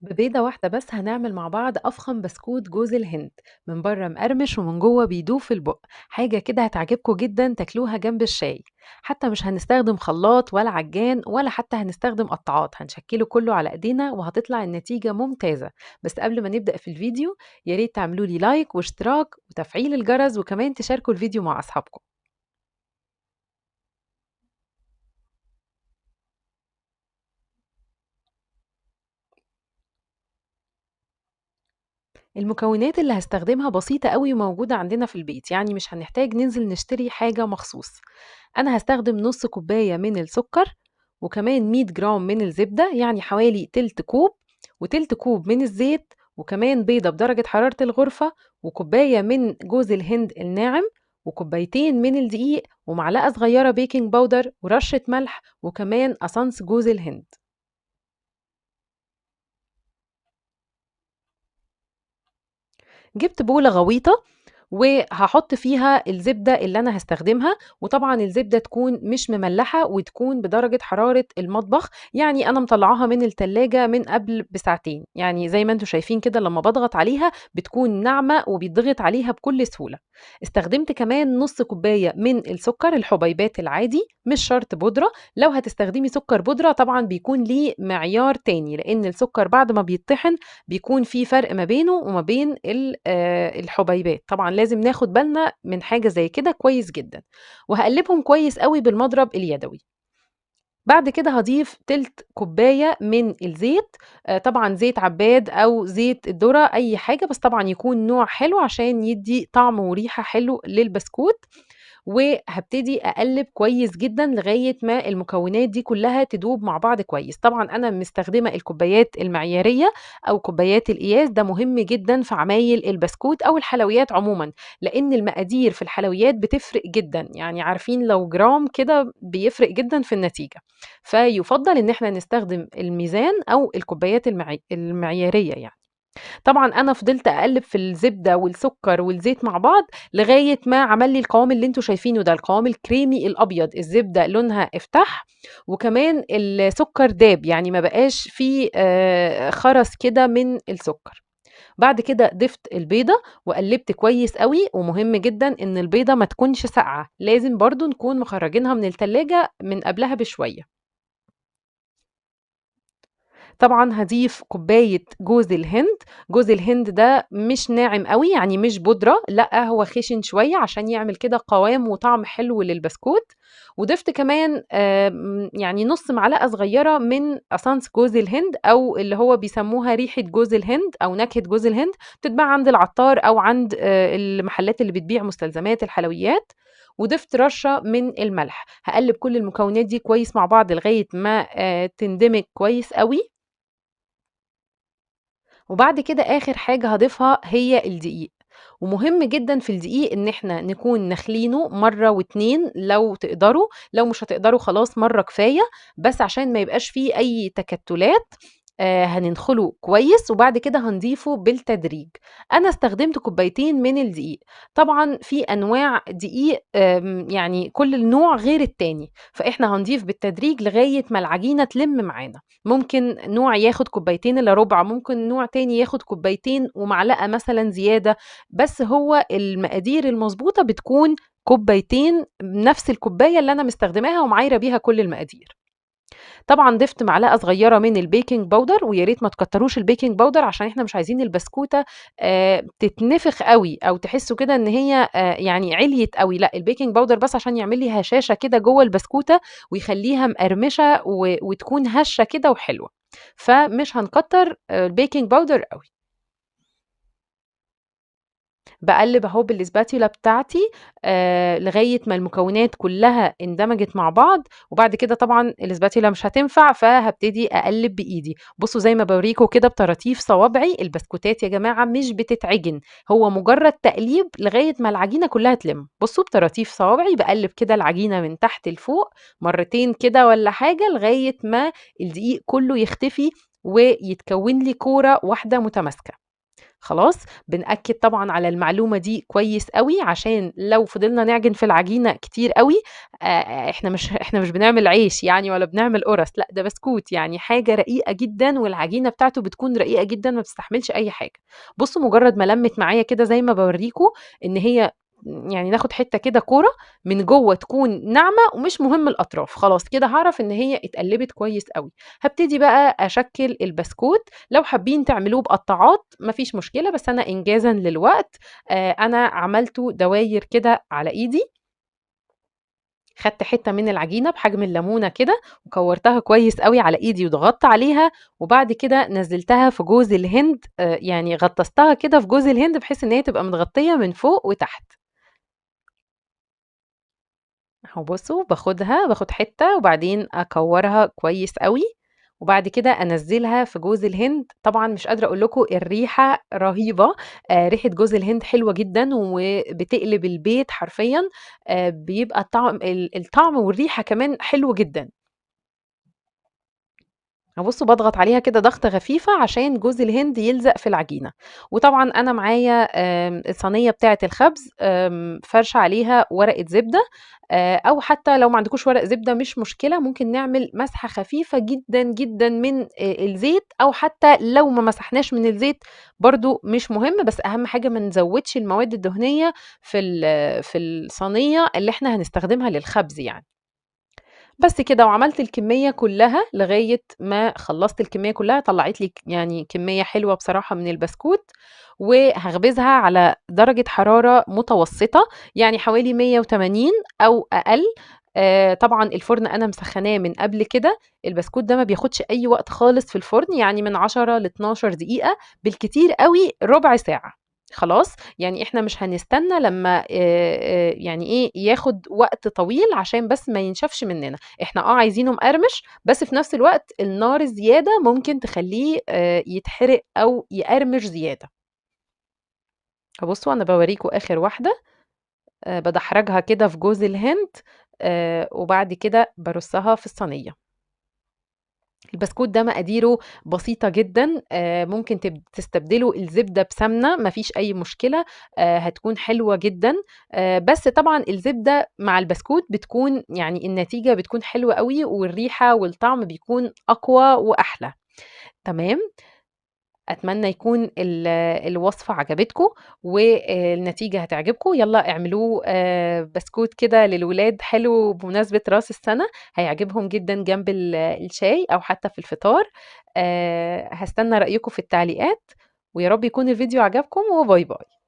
ببيضة واحدة بس هنعمل مع بعض أفخم بسكوت جوز الهند. من بره مقرمش ومن جوه بيدوب في البق. حاجة كده هتعجبكم جدا تاكلوها جنب الشاي. حتى مش هنستخدم خلاط ولا عجان ولا حتى هنستخدم قطعات، هنشكله كله على ايدينا وهتطلع النتيجة ممتازة. بس قبل ما نبدأ في الفيديو، ياريت تعملوا لي لايك واشتراك وتفعيل الجرس، وكمان تشاركوا الفيديو مع أصحابكم. المكونات اللي هاستخدمها بسيطة أوي وموجودة عندنا في البيت، يعني مش هنحتاج ننزل نشتري حاجة مخصوص. أنا هاستخدم نص كوباية من السكر، وكمان 100 جرام من الزبدة يعني حوالي تلت كوب، وتلت كوب من الزيت، وكمان بيضة بدرجة حرارة الغرفة، وكوباية من جوز الهند الناعم، وكوبايتين من الدقيق، ومعلقة صغيرة بيكنج باودر ورشة ملح، وكمان أسانس جوز الهند. جبت بولة غويطة وهاحط فيها الزبدة اللي أنا هاستخدمها، وطبعًا الزبدة تكون مش مملحة وتكون بدرجة حرارة المطبخ، يعني أنا مطلعاها من التلاجة من قبل بساعتين، يعني زي ما أنتم شايفين كده لمّا باضغط عليها بتكون ناعمة وبيتضغط عليها بكل سهولة. استخدمت كمان نُص كوباية من السكر الحبيبات العادي، مش شرط بودرة. لو هتستخدمي سكر بودرة طبعًا بيكون ليه معيار تاني، لأن السكر بعد ما بيتطحن بيكون في فرق ما بينه وما بين الحبيبات، طبعًا لازم ناخد بالنا من حاجة زي كده كويس جدًا، وهاقلبهم كويس أوي بالمضرب اليدوي. بعد كده هاضيف تِلت كوباية من الزيت، طبعًا زيت عباد أو زيت الذرة أي حاجة، بس طبعًا يكون نوع حلو عشان يدّي طعم وريحة حلو للبسكوت. وهابتدي أقلِّب كويس جدًا لغاية ما المكونات دي كلّها تدوب مع بعض كويس. طبعًا أنا مستخدمة الكوبايات المعيارية أو كوبايات القياس، ده مهم جدًا في عمايل البسكوت أو الحلويات عمومًا، لإن المقادير في الحلويات بتفرق جدًا، يعني عارفين لو جرام كده بيفرق جدًا في النتيجة، فيُفضّل إن إحنا نستخدم الميزان أو الكوبايات المعيارية يعني. طبعًا أنا فضلت أقلِّب في الزبدة والسكر والزيت مع بعض لغاية ما عمل لي القوام اللي أنتم شايفينه ده، القوام الكريمي الأبيض، الزبدة لونها افتح وكمان السكر داب، يعني ما بقاش في خَرَس كده من السكر. بعد كده ضِفت البيضة وقلِّبت كويس أوي، ومهم جدًا إن البيضة ما تكونش ساقعة، لازم برضه نكون مخرّجينها من التلاجة من قبلها بشوية. طبعًا هاضيف كوباية جوز الهند. جوز الهند ده مش ناعم أوي، يعني مش بودرة، لأ هو خِشِن شوية عشان يعمل كده قوام وطعم حلو للبسكوت. وضِفت كمان يعني نُص معلقة صغيرة من أسانس جوز الهند، أو اللي هو بيسموها ريحة جوز الهند أو نكهة جوز الهند، بتتباع عند العطار أو عند المحلات اللي بتبيع مستلزمات الحلويات. وضِفت رشة من الملح. هاقلِّب كل المكونات دي كويس مع بعض لغاية ما تندمج كويس أوي. وبعد كده آخر حاجة هاضيفها هي الدقيق. ومهم جدًا في الدقيق إن إحنا نكون نخلينه مرّة و2 لو تقدروا، لو مش هتقدروا خلاص مرّة كفاية، بس عشان ما يبقاش في أي تكتلات. هننخله كويس وبعد كده هنضيفه بالتدريج. أنا استخدمت كوبايتين من الدقيق. طبعًا في أنواع دقيق يعني كل نوع غير التاني، فإحنا هنضيف بالتدريج لغاية ما العجينة تلِم معانا. ممكن نوع ياخد كوبايتين إلا ربع، ممكن نوع تاني ياخد كوبايتين ومعلقة مثلًا زيادة، بس هو المقادير المضبوطة بتكون كوبايتين، نفس الكوباية اللي أنا مستخدماها ومعايرة بيها كل المقادير. طبعًا ضِفت معلقة صغيرة من البيكنج باودر، ويا ريت ما تكتروش البيكنج باودر عشان إحنا مش عايزين البسكوتة تتنفخ أوي أو تحسوا كده إن هي يعني عِليت أوي، لأ البيكنج باودر بس عشان يعمل لي هشاشة كده جوّه البسكوتة ويخلّيها مقرمشة وتكون هشة كده وحلوة، فمش هنكتر البيكنج باودر أوي. باقلِّب أهو بالspatula بتاعتي لغاية ما المكونات كلّها اندمجت مع بعض، وبعد كده طبعًا الspatula مش هتنفع، فهابتدي أقلِّب بإيدي. بُصّوا زي ما باوريكم كده بطراطيف صوابعي، البسكوتات يا جماعة مش بتتعجن، هو مجرد تقليب لغاية ما العجينة كلّها تلِم. بُصّوا بطراطيف صوابعي باقلِّب كده العجينة من تحت لفوق مرتين كده والّا حاجة، لغاية ما الدقيق كلّه يختفي ويتكوّن لي كورة واحدة متماسكة. خلاص، بنأكد طبعًا على المعلومة دي كويس أوي، عشان لو فضلنا نعجن في العجينة كتير أوي، إحنا مش بنعمل عيش يعني ولا بنعمل قُرَص، لأ ده بسكوت، يعني حاجة رقيقة جدًا والعجينة بتاعته بتكون رقيقة جدًا ما بتستحملش أي حاجة. بُصّوا مجرد ما لمِّت معايا كده زي ما باورّيكم إن هي يعني ناخد حتّة كده كورة، من جوّه تكون ناعمة ومش مهم الأطراف، خلاص كده هاعرف إن هي اتقلّبت كويس أوي. هابتدي بقى أشكِّل البسكوت، لو حابين تعملوه بقطّاعات ما فيش مشكلة، بس أنا إنجازًا للوقت أنا عملته دواير كده على إيدي، خدت حتّة من العجينة بحجم الليمونة كده وكوّرتها كويس أوي على إيدي وضغطت عليها، وبعد كده نزّلتها في جوز الهند، يعني غطّستها كده في جوز الهند بحيث إن هي تبقى متغطية من فوق وتحت. أهو بُصّوا باخد حتّة وبعدين أكوّرها كويس أوي، وبعد كده أنزّلها في جوز الهند، طبعًا مش قادرة أقول لكم الريحة رهيبة، ريحة جوز الهند حلوة جدًا وبتقلب البيت حرفيًا، بيبقى الطعم والريحة كمان حلو جدًا. بُصّوا باضغط عليها كده ضغطة خفيفة عشان جوز الهند يلزق في العجينة، وطبعًا أنا معايا الصينية بتاعة الخبز، فارشة عليها ورقة زبدة، أو حتى لو ما عندكوش ورق زبدة مش مشكلة، ممكن نعمل مسحة خفيفة جدًا، جدًا من الزيت، أو حتى لو ما مسحناش من الزيت برضه مش مهم، بس أهم حاجة ما نزوّدش المواد الدهنية في الصينية اللي إحنا هنستخدمها للخبز يعني. بس كده وعملت الكمية كلّها لغاية ما خلّصت الكمية كلّها، طلّعت لي يعني كمية حلوة بصراحة من البسكوت، وهاخبزها على درجة حرارة متوسطة، يعني حوالي 180 أو أقل. طبعًا الفرن أنا مسخّناه من قبل كده، البسكوت ده ما بياخدش أي وقت خالص في الفرن، يعني من 10 ل12 دقيقة، بالكتير أوي ربع ساعة. خلاص؟ يعني إحنا مش هنستنى لمّا يعني إيه، ياخد وقت طويل عشان بس ما ينشفش مننا، إحنا عايزينه مقرمش، بس في نفس الوقت النار الزيادة ممكن تخلّيه يتحرق أو يقرمش زيادة. فبُصّوا أنا باورّيكم آخر واحدة، بادحرجها كده في جوز الهند، وبعد كده بارُصّها في الصينية. البسكوت ده مقاديره بسيطة جدًا، ممكن تستبدلوا الزبدة بسمنة ما فيش أي مشكلة، هتكون حلوة جدًا، بس طبعًا الزبدة مع البسكوت بتكون يعني النتيجة بتكون حلوة أوي والريحة والطعم بيكون أقوى وأحلى. تمام؟ أتمنى يكون الوصفة عجبتكم والنتيجة هتعجبكم، يالّا اعملوه بسكوت كده للولاد حلو بمناسبة رأس السَنة، هيعجبهم جدًا جنب الشاي أو حتى في الفطار. هاستنى رأيكم في التعليقات، ويا رب يكون الفيديو عجبكم وباي باي.